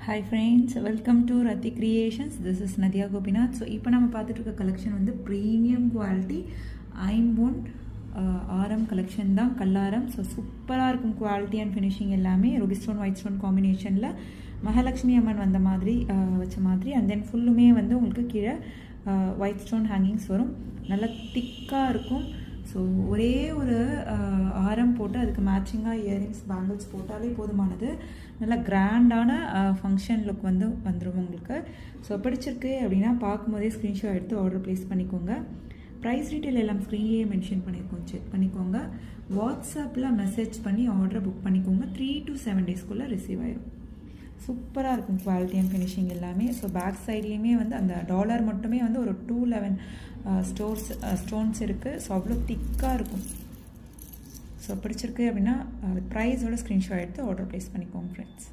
Hi friends, welcome to Rati Creations. This is Nadia Gopinath. So இப்போ நம்ம பார்த்துட்டு இருக்க கலெக்ஷன் வந்து ப்ரீமியம் குவாலிட்டி ஐம்பொன் ஆரம் கலெக்ஷன் தான், கல்லாரம். ஸோ சூப்பராக இருக்கும் குவாலிட்டி அண்ட் ஃபினிஷிங் எல்லாமே. ரூபி ஸ்டோன் ஒயிட் ஸ்டோன் காம்பினேஷனில் மகாலட்சுமி அம்மன் வந்த மாதிரி வச்ச மாதிரி. அண்ட் தென் ஃபுல்லுமே வந்து உங்களுக்கு கீழே ஒயிட் ஸ்டோன் ஹேங்கிங்ஸ் வரும். நல்லா திக்காக இருக்கும். ஸோ ஒரே ஒரு ஆரம் போட்டு அதுக்கு மேட்சிங்காக இயரிங்ஸ் பேங்கிள்ஸ் போட்டாலே போதுமானது. நல்லா கிராண்டான ஃபங்க்ஷன் லுக் வந்துடும் உங்களுக்கு. ஸோ பிடிச்சிருக்கு அப்படின்னா பார்க்கும்போதே ஸ்க்ரீன்ஷாட் எடுத்து ஆர்டர் ப்ளேஸ் பண்ணிக்கோங்க. ப்ரைஸ் டீட்டெயில் எல்லாம் ஸ்க்ரீன்லேயே மென்ஷன் பண்ணியிருக்கோம், செக் பண்ணிக்கோங்க. வாட்ஸ்அப்பில் மெசேஜ் பண்ணி ஆர்டரை புக் பண்ணிக்கோங்க. 3 to 7 டேஸ்க்குள்ளே ரிசீவ் ஆயிடும். சூப்பராக இருக்கும் குவாலிட்டி அண்ட் ஃபினிஷிங் எல்லாமே. ஸோ பேக் சைட்லேயுமே வந்து அந்த டாலர் மட்டுமே வந்து ஒரு 211 ஸ்டோன்ஸ் இருக்குது. ஸோ அவ்வளோ திக்காக இருக்கும். ஸோ பிடிச்சிருக்கு அப்படின்னா ப்ரைஸோட ஸ்க்ரீன்ஷாட் எடுத்து ஆர்டர் ப்ளேஸ் பண்ணிக்கோங்க ஃப்ரெண்ட்ஸ்.